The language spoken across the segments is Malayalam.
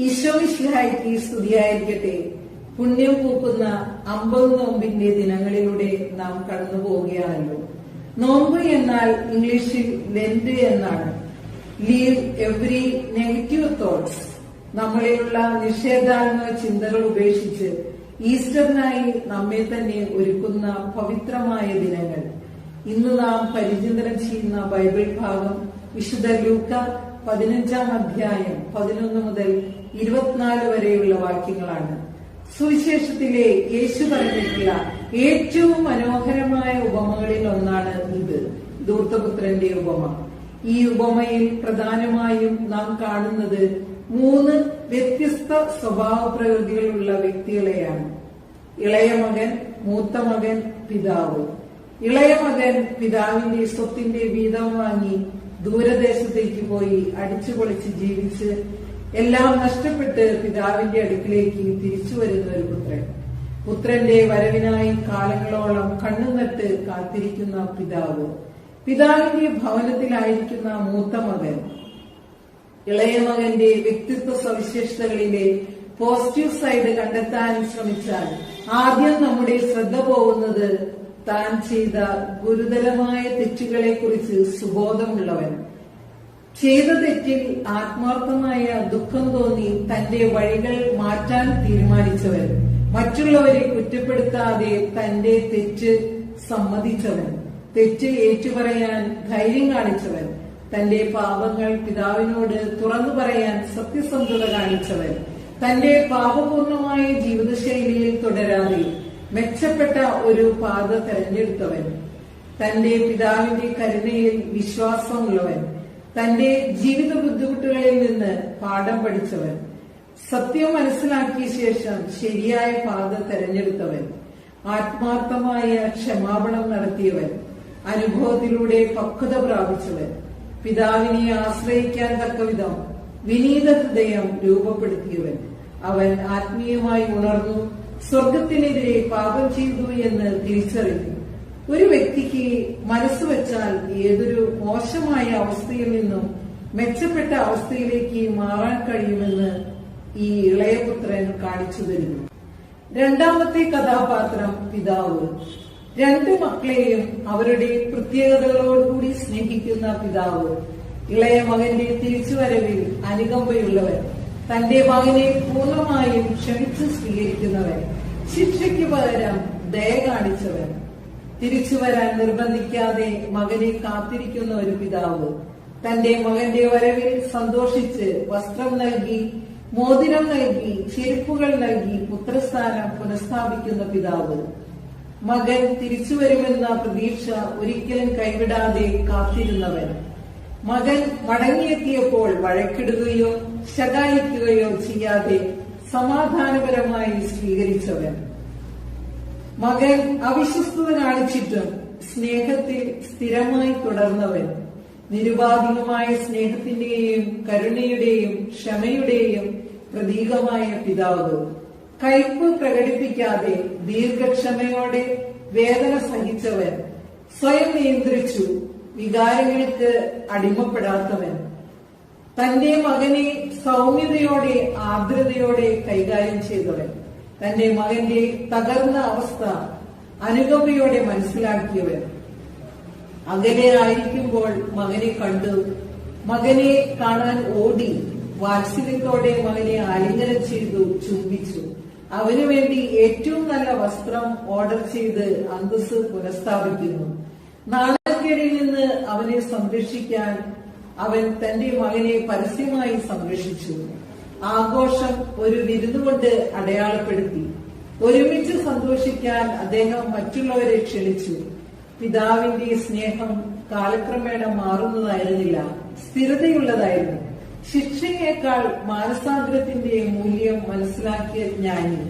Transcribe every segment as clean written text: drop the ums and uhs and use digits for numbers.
ഈശോമിശിഹായ്ക്ക് സ്തുതിയായിരിക്കട്ടെ. പുണ്യം പൂക്കുന്ന 50 നോമ്പിന്റെ ദിനങ്ങളിലൂടെ നാം കടന്നു പോവുകയാണല്ലോ. നോമ്പ് എന്നാൽ ഇംഗ്ലീഷിൽ ലെന്റ് എന്നാണ്. ലീവ് എവറി നെഗറ്റീവ് തോട്ട്സ്, നമ്മളിലുള്ള നിഷേധാത്മക ചിന്തകൾ ഉപേക്ഷിച്ച് ഈസ്റ്ററിനായി നമ്മെ തന്നെ ഒരുക്കുന്ന പവിത്രമായ ദിനങ്ങൾ. ഇന്ന് നാം പരിചിന്തനം ചെയ്യുന്ന ബൈബിൾ ഭാഗം വിശുദ്ധ ലൂക്ക 15-ാം അധ്യായം 11 മുതൽ 24 വരെയുള്ള വാക്യങ്ങളാണ്. സുവിശേഷത്തിലെ യേശു പറഞ്ഞിട്ടുള്ള ഏറ്റവും മനോഹരമായ ഉപമകളിൽ ഒന്നാണ് ഇത്, ധൂർത്തപുത്രന്റെ ഉപമ. ഈ ഉപമയിൽ പ്രധാനമായും നാം കാണുന്നത് 3 വ്യത്യസ്ത സ്വഭാവ പ്രകൃതികളുള്ള വ്യക്തികളെയാണ്. ഇളയ മകൻ, മൂത്ത മകൻ, പിതാവ്. ഇളയ മകൻ പിതാവിന്റെ സ്വത്തിന്റെ വീതം വാങ്ങി ദൂരദേശത്തേക്ക് പോയി അടിച്ചുപൊളിച്ച് ജീവിച്ച് എല്ലാം നഷ്ടപ്പെട്ട് പിതാവിന്റെ അടുക്കിലേക്ക് തിരിച്ചു വരുന്ന ഒരു പുത്രൻ. പുത്രന്റെ വരവിനായി കാലങ്ങളോളം കണ്ണുനട്ട് കാത്തിരിക്കുന്ന പിതാവ്. പിതാവിന്റെ ഭവനത്തിലായിരിക്കുന്ന മൂത്ത മകൻ. ഇളയ മകന്റെ വ്യക്തിത്വ സവിശേഷതകളിലെ പോസിറ്റീവ് സൈഡ് കണ്ടെത്താൻ ശ്രമിച്ചാൽ ആദ്യം നമ്മുടെ ശ്രദ്ധ പോകുന്നത് താൻ ചെയ്ത ഗുരുതരമായ തെറ്റുകളെ കുറിച്ച് സുബോധമുള്ളവൻ, ചെയ്ത തെറ്റിൽ ആത്മാർത്ഥമായ ദുഃഖം തോന്നി തന്റെ വഴികൾ മാറ്റാൻ തീരുമാനിച്ചവൻ, മറ്റുള്ളവരെ കുറ്റപ്പെടുത്താതെ തന്റെ തെറ്റ് സമ്മതിച്ചവൻ, തെറ്റ് ഏറ്റുപറയാൻ ധൈര്യം കാണിച്ചവൻ, തന്റെ പാപങ്ങൾ പിതാവിനോട് തുറന്നു പറയാൻ സത്യസന്ധത കാണിച്ചവൻ, തന്റെ പാപപൂർണമായ ജീവിതശൈലിയിൽ തുടരാതെ മെച്ചപ്പെട്ട ഒരു പാത തെരഞ്ഞെടുത്തവൻ, തന്റെ പിതാവിന്റെ കരുണയിൽ വിശ്വാസമുള്ളവൻ, തന്റെ ജീവിത ബുദ്ധിമുട്ടുകളിൽ നിന്ന് പാഠം പഠിച്ചവൻ, സത്യം മനസ്സിലാക്കിയ ശേഷം ശരിയായ പാത തെരഞ്ഞെടുത്തവൻ, ആത്മാർത്ഥമായ ക്ഷമാപണം നടത്തിയവൻ, അനുഭവത്തിലൂടെ പക്വത പ്രാപിച്ചവൻ, പിതാവിനെ ആശ്രയിക്കാൻ തക്കവിധം വിനീത ഹൃദയം രൂപപ്പെടുത്തിയവൻ. അവൻ ആത്മീയമായി ഉണർന്നു സ്വർഗത്തിനെതിരെ പാപം ചെയ്തു എന്ന് തിരിച്ചറിഞ്ഞു. ഒരു വ്യക്തിക്ക് മനസ്സ് വെച്ചാൽ ഏതൊരു മോശമായ അവസ്ഥയിൽ നിന്നും മെച്ചപ്പെട്ട അവസ്ഥയിലേക്ക് മാറാൻ കഴിയുമെന്ന് ഈ ഇളയപുത്രൻ കാണിച്ചു തരുന്നു. രണ്ടാമത്തെ കഥാപാത്രം പിതാവ്. 2 മക്കളെയും അവരുടെ പ്രത്യേകതകളോടുകൂടി സ്നേഹിക്കുന്ന പിതാവ്. ഇളയ മകന്റെ തിരിച്ചുവരവിൽ അനുകമ്പയുള്ളവൻ, തന്റെ മകനെ പൂർണ്ണമായും ക്ഷമിച്ച് സ്വീകരിക്കുന്നവൻ, ശിക്ഷയ്ക്ക് പകരം ദയ കാണിച്ചവൻ, തിരിച്ചു വരാൻ നിർബന്ധിക്കാതെ മകനെ കാത്തിരിക്കുന്ന ഒരു പിതാവ്, തന്റെ മകന്റെ വരവിൽ സന്തോഷിച്ച് വസ്ത്രം നൽകി, മോതിരം നൽകി, ചെരുപ്പുകൾ നൽകി പുത്രസ്ഥാനം പുനഃസ്ഥാപിക്കുന്ന പിതാവ്, മകൻ തിരിച്ചുവരുമെന്ന പ്രതീക്ഷ ഒരിക്കലും കൈവിടാതെ കാത്തിരുന്നവൻ, മകൻ മടങ്ങിയെത്തിയപ്പോൾ വഴക്കിടുകയോ ശകാരിക്കുകയോ ചെയ്യാതെ സമാധാനപരമായി സ്വീകരിച്ചവൻ, മകൻ അവിശ്വസ്തത കാണിച്ചിട്ടും സ്നേഹത്തിൽ സ്ഥിരമായി തുടർന്നവൻ, നിരുപാധികമായ സ്നേഹത്തിന്റെയും കരുണയുടെയും ക്ഷമയുടെയും പ്രതീകമായ പിതാവ്, കയ്പ് പ്രകടിപ്പിക്കാതെ ദീർഘക്ഷമയോടെ വേദന സഹിച്ചവൻ, സ്വയം നിയന്ത്രിച്ചു വികാരങ്ങൾക്ക് അടിമപ്പെടാത്തവൻ, തന്റെ മകനെ സൗമ്യതയോടെ ആർദ്രതയോടെ കൈകാര്യം ചെയ്തവൻ, തന്റെ മകന്റെ തകർന്ന അവസ്ഥ അനുകമ്പയോടെ മനസ്സിലാക്കിയവൻ, അകലെ ആയിരിക്കുമ്പോൾ മകനെ കണ്ടു, മകനെ കാണാൻ ഓടി, വാത്സല്യത്തോടെ മകനെ ആലിംഗനം ചെയ്തു, ചുംബിച്ചു, അവനു വേണ്ടി ഏറ്റവും നല്ല വസ്ത്രം ഓർഡർ ചെയ്ത് അന്തസ്സ് പുനഃസ്ഥാപിക്കുന്നു. നാണക്കേടിൽ നിന്ന് അവനെ സംരക്ഷിക്കാൻ അവൻ തന്റെ മകനെ പരസ്യമായി സംരക്ഷിച്ചു. ആഘോഷം ഒരു വിരുന്നുകൊണ്ട് അടയാളപ്പെടുത്തി. ഒരുമിച്ച് സന്തോഷിക്കാൻ അദ്ദേഹം മറ്റുള്ളവരെ ക്ഷണിച്ചു. പിതാവിന്റെ സ്നേഹം കാലക്രമേണ മാറുന്നതായിരുന്നില്ല, സ്ഥിരതയുള്ളതായിരുന്നു. ശിക്ഷയേക്കാൾ മാനസാന്തരത്തിന്റെ മൂല്യം മനസ്സിലാക്കിയ ജ്ഞാനി.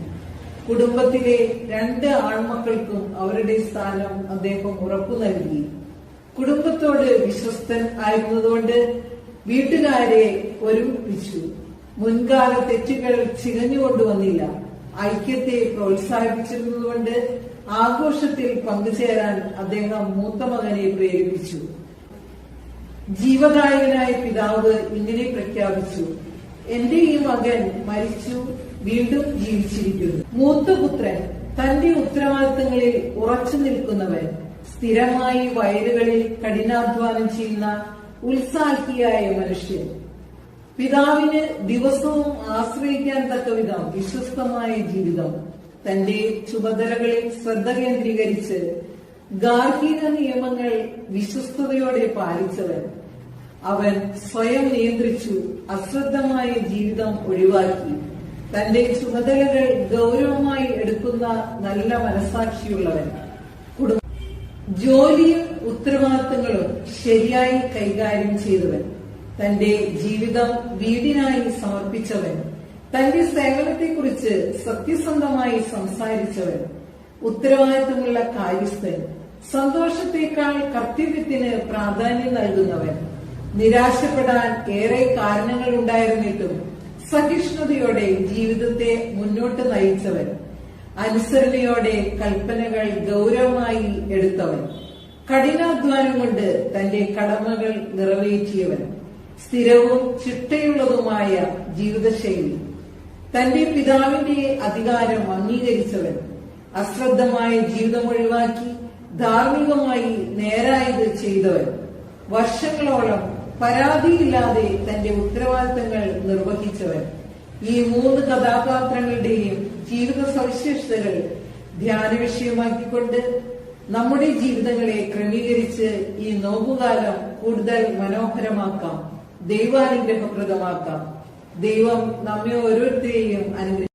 കുടുംബത്തിലെ 2 ആൺമക്കൾക്കും അവരുടെ സ്ഥാനം അദ്ദേഹം ഉറപ്പു നൽകി. കുടുംബത്തോട് വിശ്വസ്തൻ ആയിരുന്നതുകൊണ്ട് വീട്ടുകാരെ ഒരുമിപ്പിച്ചു. മുൻകാല തെറ്റുകൾ ചികഞ്ഞുകൊണ്ടുവന്നില്ല. ഐക്യത്തെ പ്രോത്സാഹിപ്പിച്ചിരുന്നതുകൊണ്ട് ആഘോഷത്തിൽ പങ്കുചേരാൻ അദ്ദേഹം മൂത്ത മകനെ പ്രേരിപ്പിച്ചു. ജീവദായകനായ പിതാവ് ഇങ്ങനെ പ്രഖ്യാപിച്ചു: എന്റെ ഈ മകൻ മരിച്ചു, വീണ്ടും ജീവിച്ചിരിക്കുന്നു. മൂത്തപുത്രൻ തന്റെ ഉത്തരവാദിത്തങ്ങളിൽ ഉറച്ചു നിൽക്കുന്നവൻ, സ്ഥിരമായി വയലുകളിൽ കഠിനാധ്വാനം ചെയ്യുന്ന ഉത്സാഹിയായ മനുഷ്യൻ, പിതാവിന് ദിവസവും ആശ്രയിക്കാൻ തക്കവിധം വിശ്വസ്തമായ ജീവിതം, തന്റെ ചുമതലകളിൽ ശ്രദ്ധ കേന്ദ്രീകരിച്ച് ഗാർഹിക നിയമങ്ങൾ വിശ്വസ്തയോടെ പാലിച്ചവൻ, അവൻ സ്വയം നിയന്ത്രിച്ചു അശ്രദ്ധമായ ജീവിതം ഒഴിവാക്കി തന്റെ ചുമതലകൾ ഗൗരവമായി എടുക്കുന്ന നല്ല മനസാക്ഷിയുള്ളവൻ, ജോലിയും ഉത്തരവാദിത്തങ്ങളും ശരിയായി കൈകാര്യം ചെയ്തവൻ, തന്റെ ജീവിതം വീടിനായി സമർപ്പിച്ചവൻ, തന്റെ സേവനത്തെക്കുറിച്ച് സത്യസന്ധമായി സംസാരിച്ചവൻ, ഉത്തരവാദിത്തമുള്ള കാര്യസ്ഥൻ, സന്തോഷത്തേക്കാൾ കർത്തവ്യത്തിന് പ്രാധാന്യം നൽകുന്നവൻ, നിരാശപ്പെടാൻ ഏറെ കാരണങ്ങൾ ഉണ്ടായിരുന്നിട്ടും സഹിഷ്ണുതയോടെ ജീവിതത്തെ മുന്നോട്ട് നയിച്ചവൻ, അനുസരണയോടെ കൽപ്പനകൾ ഗൗരവമായി എടുത്തവൻ, കഠിനാധ്വാനം കൊണ്ട് തന്റെ കടമകൾ നിറവേറ്റിയവൻ, സ്ഥിരവും ചിട്ടയുള്ളതുമായ ജീവിതശൈലി, തന്റെ പിതാവിന്റെ അധികാരം അംഗീകരിച്ചവൻ, അശ്രദ്ധമായ ജീവിതം ഒഴിവാക്കി ധാർമ്മികമായി നേരായത് ചെയ്തവൻ, വർഷങ്ങളോളം പരാതിയില്ലാതെ തന്റെ ഉത്തരവാദിത്തങ്ങൾ നിർവഹിച്ചവൻ. ഈ 3 കഥാപാത്രങ്ങളുടെയും ജീവിത സവിശേഷതകൾ ധ്യാന വിഷയമാക്കിക്കൊണ്ട് നമ്മുടെ ജീവിതങ്ങളെ ക്രമീകരിച്ച് ഈ നോമ്പുകാലം കൂടുതൽ മനോഹരമാക്കാം, ദൈവാനുഗ്രഹപ്രദമാക്കാം. ദൈവം നമ്മെ ഓരോരുത്തരെയും അനുഗ്രഹിക്കും.